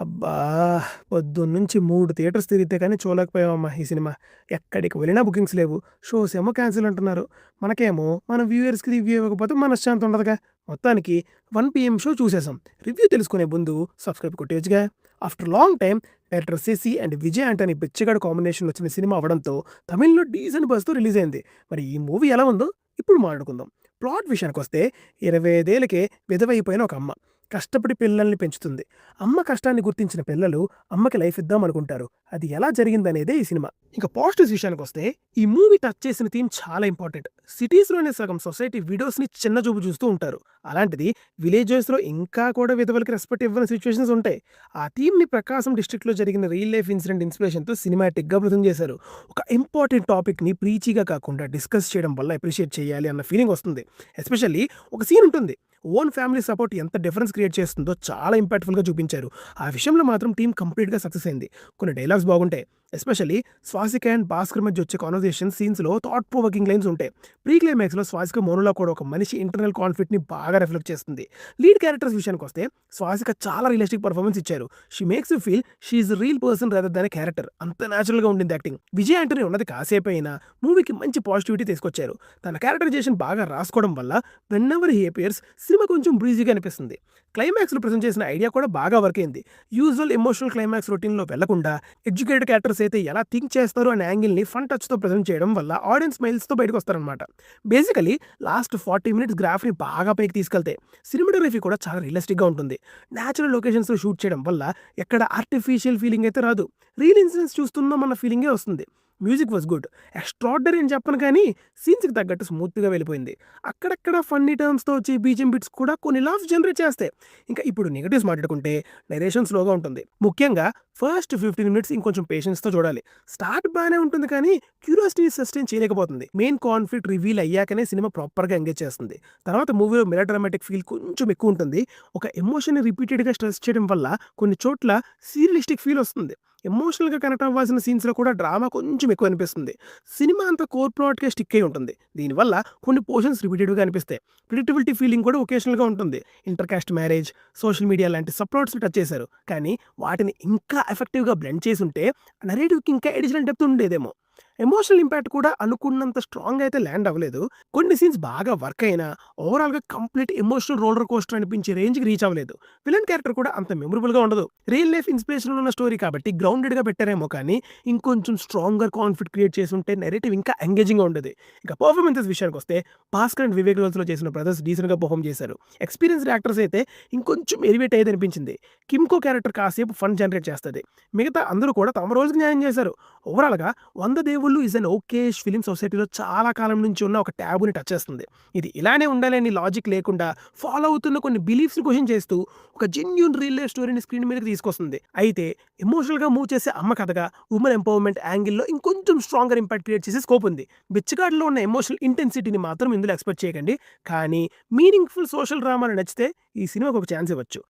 అబ్బా! పొద్దున్నుంచి 3 థియేటర్స్ తిరిగితే కానీ చూడలేకపోయామమ్మా ఈ సినిమా. ఎక్కడికి వెళ్ళినా బుకింగ్స్ లేవు. షోస్ ఏమో క్యాన్సిల్ అంటున్నారు. మనకేమో మన వ్యూయర్స్‌కి రివ్యూ ఇవ్వకపోతే మనశ్శాంతి ఉండదుగా. మొత్తానికి 1 పీఎం షో చూసేసాం. రివ్యూ తెలుసుకునే ముందు సబ్స్క్రైబ్ కొట్టేయొచ్చుగా. After long time director 'Sasi' and 'Vijay Antony' Bichagadu కాంబినేషన్‌లో వచ్చిన సినిమా అవ్వడంతో తమిళ్‌లో డీసెంట్ బజ్‌తో రిలీజ్ అయింది. మరి ఈ మూవీ ఎలా ఉందో ఇప్పుడు మాట్లాడుకుందాం. ప్లాట్ విషయానికొస్తే 25 ఏళ్లకే విధవైపోయిన ఒక అమ్మ కష్టపడి పిల్లల్ని పెంచుతుంది. అమ్మ కష్టాన్ని గుర్తించిన పిల్లలు అమ్మకి లైఫ్ ఇద్దామనుకుంటారు. అది ఎలా జరిగిందనేదే ఈ సినిమా. ఇక పాజిటివ్స్ విషయానికొస్తే ఈ మూవీ టచ్ చేసిన థీమ్ చాలా ఇంపార్టెంట్. సిటీస్‌లోనే సగం సొసైటీ విడోస్‌ని చిన్నచూపు చూస్తూ ఉంటారు. అలాంటిది విలేజెస్‌లో ఇంకా కూడా విధవలకి రెస్పెక్ట్ ఇవ్వని సిట్యుయేషన్స్ ఉంటాయి. ఆ థీమ్‌ని ప్రకాశం డిస్ట్రిక్ట్‌లో జరిగిన రియల్ లైఫ్ ఇన్సిడెంట్ ఇన్స్పిరేషన్‌తో సినిమాటిక్‌గా ప్రజెంట్ చేశారు. ఒక ఇంపార్టెంట్ టాపిక్‌ని ప్రీచీగా కాకుండా డిస్కస్ చేయడం వల్ల అప్రిషియేట్ చేయాలి అన్న ఫీలింగ్ వస్తుంది. ఎస్పెషల్లీ ఒక సీన్ ఉంటుంది. ఓన్ ఫ్యామిలీ సపోర్ట్ ఎంత డిఫరెన్స్ క్రియేట్ చేస్తుందో చాలా ఇంపాక్ట్‌ఫుల్‌గా చూపించారు. ఆ విషయంలో మాత్రం టీమ్ కంప్లీట్‌గా సక్సెస్ అయింది. కొన్ని డైలాగ్స్ బాగుంటాయి. ఎస్పెషల్లీ స్వాసిక అండ్ భాస్కర్ మధ్య వచ్చే కాన్వర్జేషన్ సీన్స్‌లో థాట్ ప్రొవోకింగ్ లైన్స్ ఉంటాయి. ప్రీ క్లైమాక్స్‌లో స్వాసిక మోనోలాగ్ కూడా ఒక మనిషి ఇంటర్నల్ కాన్‌ఫ్లిక్ట్‌ని బాగా రిఫ్లెక్ట్ చేస్తుంది. లీడ్ క్యారెక్టర్స్ విషయానికొస్తే స్వాసిక చాలా రియలిస్టిక్ పర్ఫార్మెన్స్ ఇచ్చారు. She makes you feel she is real person rather than a character. అంత న్యాచురల్‌గా ఉండింది యాక్టింగ్. విజయ్ ఆంటనీ ఉన్నది కాసేపే అయినా మూవీకి మంచి పాజిటివిటీ తీసుకొచ్చారు. తన క్యారెక్టరైజేషన్ బాగా రాసుకోవడం వల్ల వెన్నెవర్ హీ అపియర్స్ సినిమా కొంచెం బ్రీజీగా అనిపిస్తుంది. క్లైమాక్స్‌లో ప్రెజెంట్ చేసిన ఐడియా కూడా బాగా వర్క్ అయింది. యూజువల్ ఎమోషనల్ క్లైమాక్స్ రొటీన్‌లో వెళ్లకుండా ఎడ్యుకేటెడ్ క్యారెక్టర్స్ అయితే ఎలా థింక్ చేస్తారు అనే యాంగిల్‌ని ఫన్ టచ్‌తో ప్రెజెంట్ చేయడం వల్ల ఆడియన్స్ స్మైల్స్‌తో బయటకొస్తారనమాట. బేసికలీ లాస్ట్ 40 మినిట్స్ గ్రాఫ్‌ని బాగా పైకి తీసుకెళ్తాయి. సినిమాటోగ్రఫీ కూడా చాలా రియలిస్టిక్‌గా ఉంటుంది. నేచురల్ లొకేషన్స్‌లో షూట్ చేయడం వల్ల ఎక్కడ ఆర్టిఫిషియల్ ఫీలింగ్ అయితే రాదు. రియల్ ఇన్సిడెంట్స్ చూస్తున్నామన్న ఫీలింగే వస్తుంది. Music was good. ఎక్స్ట్రార్డినరీ అని చెప్పను కానీ సీన్స్‌కి తగ్గట్టు స్మూత్‌గా వెళ్ళిపోయింది. అక్కడక్కడ ఫన్నీ టర్మ్స్‌తో వచ్చే బీజీఎం బిట్స్ కూడా కొన్ని లాఫ్స్ జనరేట్ చేస్తాయి. ఇంకా ఇప్పుడు నెగెటివ్స్ మాట్లాడుకుంటే నరేషన్ స్లోగా ఉంటుంది. ముఖ్యంగా ఫస్ట్ 15 మినిట్స్ ఇంకొంచెం పేషెన్స్‌తో చూడాలి. స్టార్ట్ బానే ఉంటుంది కానీ క్యూరియాసిటీని సస్టైన్ చేయలేకపోతుంది. మెయిన్ కాన్ఫ్లిక్ట్ రివీల్ అయ్యాకనే సినిమా ప్రాపర్‌గా ఎంగేజ్ చేస్తుంది. తర్వాత మూవీలో మెలోడ్రామాటిక్ ఫీల్ కొంచెం ఎక్కువ ఉంటుంది. ఒక ఎమోషన్‌ని రిపీటెడ్‌గా స్ట్రెస్ చేయడం వల్ల కొన్ని చోట్ల సీరియలిస్టిక్ ఫీల్ వస్తుంది. ఎమోషనల్‌గా కనెక్ట్ అవ్వాల్సిన సీన్స్‌లో కూడా డ్రామా కొంచెం ఎక్కువ అనిపిస్తుంది. సినిమా అంతా కోర్ ప్లాట్‌కే స్టిక్ అయ్యి ఉంటుంది. దీనివల్ల కొన్ని పోర్షన్స్ రిపీటెడ్‌గా అనిపిస్తాయి. ప్రిడిక్టబిలిటీ ఫీలింగ్ కూడా ఒకేషనల్‌గా ఉంటుంది. Inter caste marriage, social media లాంటి సబ్ ప్లాట్స్‌ని టచ్ చేశారు. కానీ వాటిని ఇంకా ఎఫెక్టివ్‌గా బ్లెండ్ చేసుంటే నరేటివ్‌కి ఇంకా అడిషనల్ డెప్త్ ఉండేదేమో. ఎమోషనల్ ఇంపాక్ట్ కూడా అనుకున్నంత స్ట్రాంగ్‌గా అయితే ల్యాండ్ అవ్వలేదు. కొన్ని సీన్స్ బాగా వర్క్ అయినా ఓవరాల్‌గా కంప్లీట్ ఎమోషనల్ రోలర్ కోస్టర్ అనిపించే రేంజ్‌కి రీచ్ అవ్వలేదు. విలన్ క్యారెక్టర్ కూడా అంత మెమరబుల్‌గా ఉండదు. రియల్ లైఫ్ ఇన్స్పిరేషన్ ఉన్న స్టోరీ కాబట్టి గ్రౌండెడ్‌గా పెట్టారేమో కానీ ఇంకొంచెం స్ట్రాంగర్ కాన్ఫ్లిక్ట్ క్రియేట్ చేసుంటే నరేటివ్ ఇంకా ఎంగేజింగ్‌గా ఉండేది. ఇక పర్ఫార్మెన్సెస్ విషయానికొస్తే భాస్కర్ అండ్ వివేక్ రోల్స్‌లో చేసిన బ్రదర్స్ డీసెంట్‌గా పర్ఫార్మ్ చేశారు. ఎక్స్‌పీరియన్స్‌డ్ యాక్టర్స్ అయితే ఇంకొంచెం ఎలివేట్ అయ్యేది అనిపించింది. కిమ్కో క్యారెక్టర్ కాసేపు ఫన్ జనరేట్ చేస్తది. మిగతా అందరూ కూడా తమ రోల్స్‌కి న్యాయం చేశారు. ఓవరాల్‌గా 'వంద దేవుళ్ళు' ఈజ్ అన్ ఓకేష్ ఫిల్మ్ సొసైటీలో చాలా కాలం నుంచి ఉన్న ఒక టాబూని టచ్ చేస్తుంది. ఇది ఇలానే ఉండాలని లాజిక్ లేకుండా ఫాలో అవుతున్న కొన్ని బిలీఫ్స్‌ని క్వెషన్ చేస్తూ ఒక జెన్యూన్ రియల్ లైఫ్ స్టోరీని స్క్రీన్ మీదకి తీసుకొస్తుంది. అయితే ఎమోషనల్‌గా మూవ్ చేసే అమ్మ కథగా వుమెన్ ఎంపవర్‌మెంట్ యాంగిల్‌లో ఇంకొంచెం స్ట్రాంగర్ ఇంపాక్ట్ క్రియేట్ చేసే స్కోప్ ఉంది. బిచ్చగాడులో ఉన్న ఎమోషనల్ ఇంటెన్సిటీని మాత్రం ఇందులో ఎక్స్‌పెక్ట్ చేయకండి. కానీ మీనింగ్‌ఫుల్ సోషల్ డ్రామాలు నచ్చితే ఈ సినిమాకి ఒక ఛాన్స్ ఇవ్వచ్చు.